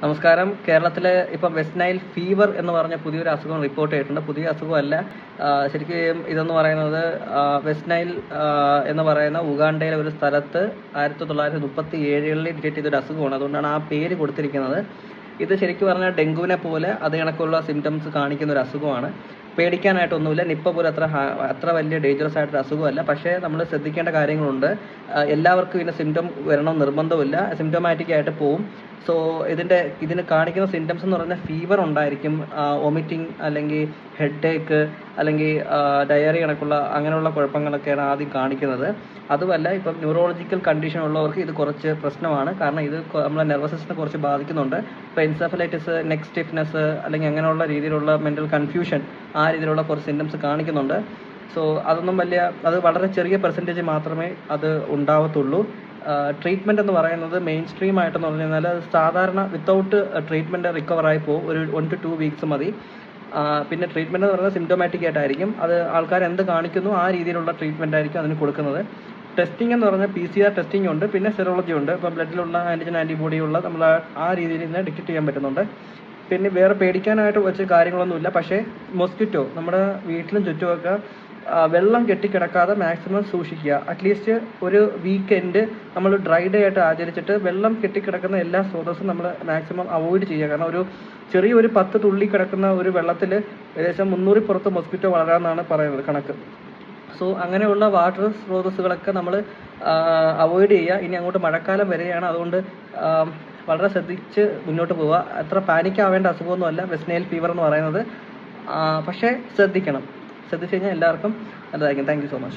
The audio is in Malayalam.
നമസ്കാരം. കേരളത്തിൽ ഇപ്പം വെസ്റ്റ് നൈൽ ഫീവർ എന്ന് പറഞ്ഞ പുതിയൊരു അസുഖം റിപ്പോർട്ട് ചെയ്തിട്ടുണ്ട്. പുതിയ അസുഖമല്ല, ശരിക്കും ഇതെന്ന് പറയുന്നത് വെസ്റ്റ് നൈൽ എന്ന് പറയുന്ന ഉഗാണ്ടയിലെ ഒരു സ്ഥലത്ത് 1937 ഡിറ്റക്ട് ചെയ്തൊരു അസുഖമാണ്. അതുകൊണ്ടാണ് ആ പേര് കൊടുത്തിരിക്കുന്നത്. ഇത് ശരിക്കും പറഞ്ഞാൽ ഡെങ്കുവിനെ പോലെ അതേ കണക്കുള്ള സിംറ്റംസ് കാണിക്കുന്ന ഒരു അസുഖമാണ്. പേടിക്കാനായിട്ടൊന്നുമില്ല. നിപ്പ പോലെ അത്ര വലിയ ഡേഞ്ചറസ് ആയിട്ടൊരു അസുഖമല്ല. പക്ഷേ നമ്മൾ ശ്രദ്ധിക്കേണ്ട കാര്യങ്ങളുണ്ട്. എല്ലാവർക്കും ഇതിന് സിംറ്റം വരണം നിർബന്ധമില്ല. സിംറ്റമാറ്റിക് ആയിട്ട് പോവും. സോ ഇതിന് കാണിക്കുന്ന സിംറ്റംസ് എന്ന് പറഞ്ഞാൽ ഫീവർ ഉണ്ടായിരിക്കും, വൊമിറ്റിംഗ് അല്ലെങ്കിൽ ഹെഡ് ഏക്ക് അല്ലെങ്കിൽ ഡയറി കണക്കുള്ള അങ്ങനെയുള്ള കുഴപ്പങ്ങളൊക്കെയാണ് ആദ്യം കാണിക്കുന്നത്. അതുമല്ല, ഇപ്പം ന്യൂറോളജിക്കൽ കണ്ടീഷൻ ഉള്ളവർക്ക് ഇത് കുറച്ച് പ്രശ്നമാണ്. കാരണം ഇത് നമ്മളെ നെർവസ് സിസ്റ്റത്തെ കുറച്ച് ബാധിക്കുന്നുണ്ട്. ഇപ്പോൾ എൻസെഫലൈറ്റിസ്, നെക്ക് സ്റ്റിഫ്നെസ് അല്ലെങ്കിൽ അങ്ങനെയുള്ള രീതിയിലുള്ള മെൻ്റൽ കൺഫ്യൂഷൻ, ആ രീതിയിലുള്ള കുറച്ച് സിംറ്റംസ് കാണിക്കുന്നുണ്ട്. സോ അത് വളരെ ചെറിയ പെർസെൻറ്റേജ് മാത്രമേ അത് ഉണ്ടാവത്തുള്ളൂ. ട്രീറ്റ്മെൻറ്റ് എന്ന് പറയുന്നത് മെയിൻ സ്ട്രീം ആയിട്ടെന്ന് പറഞ്ഞു കഴിഞ്ഞാൽ സാധാരണ വിത്തൗട്ട് ട്രീറ്റ്മെൻറ്റ് റിക്കവറായി പോകും. ഒരു 1 to 2 വീക്സ് മതി. പിന്നെ ട്രീറ്റ്മെൻറ്റ് എന്ന് പറയുന്നത് സിംറ്റമാറ്റിക് ആയിട്ടായിരിക്കും. അത് ആൾക്കാർ എന്ത് കാണിക്കുന്നു ആ രീതിയിലുള്ള ട്രീറ്റ്മെൻറ്റ് ആയിരിക്കും അതിന് കൊടുക്കുന്നത്. ടെസ്റ്റിംഗ് എന്ന് പറഞ്ഞാൽ PCR ടെസ്റ്റിംഗ് ഉണ്ട്, പിന്നെ സെറോളജി ഉണ്ട്. ഇപ്പോൾ ബ്ലഡിലുള്ള ആൻറ്റിജൻ ആൻറ്റിബോഡിയുള്ള നമ്മൾ ആ രീതിയിൽ ഇതിനെ ഡിറ്റക്ട് ചെയ്യാൻ പറ്റുന്നുണ്ട്. പിന്നെ വേറെ പേടിക്കാനായിട്ട് വെച്ച് കാര്യങ്ങളൊന്നുമില്ല. പക്ഷേ മൊസ്കിറ്റോ നമ്മുടെ വീട്ടിലും ചുറ്റുമൊക്കെ വെള്ളം കെട്ടിക്കിടക്കാതെ മാക്സിമം സൂക്ഷിക്കുക. അറ്റ്ലീസ്റ്റ് ഒരു വീക്കെൻഡ് നമ്മൾ ഡ്രൈ ഡേ ആയിട്ട് ആചരിച്ചിട്ട് വെള്ളം കെട്ടിക്കിടക്കുന്ന എല്ലാ സ്രോതസ്സും നമ്മൾ മാക്സിമം അവോയ്ഡ് ചെയ്യുക. കാരണം ചെറിയൊരു 10 തുള്ളി കിടക്കുന്ന ഒരു വെള്ളത്തിൽ ഏകദേശം 300 പുറത്ത് മൊസ്കിറ്റോ വളരാമെന്നാണ് പറയുന്നത് കണക്ക്. സോ അങ്ങനെയുള്ള വാട്ടർ സ്രോതസ്സുകളൊക്കെ നമ്മൾ അവോയ്ഡ് ചെയ്യുക. ഇനി അങ്ങോട്ട് മഴക്കാലം വരികയാണ്. അതുകൊണ്ട് വളരെ ശ്രദ്ധിച്ച് മുന്നോട്ട് പോവുക. അത്ര പാനിക്കാവേണ്ട അസുഖമൊന്നുമല്ല വെസ്റ്റ് നൈൽ ഫീവർ എന്ന് പറയുന്നത്. പക്ഷേ ശ്രദ്ധിച്ചു കഴിഞ്ഞാൽ എല്ലാവർക്കും നല്ലതായിരിക്കും. Thank you so much.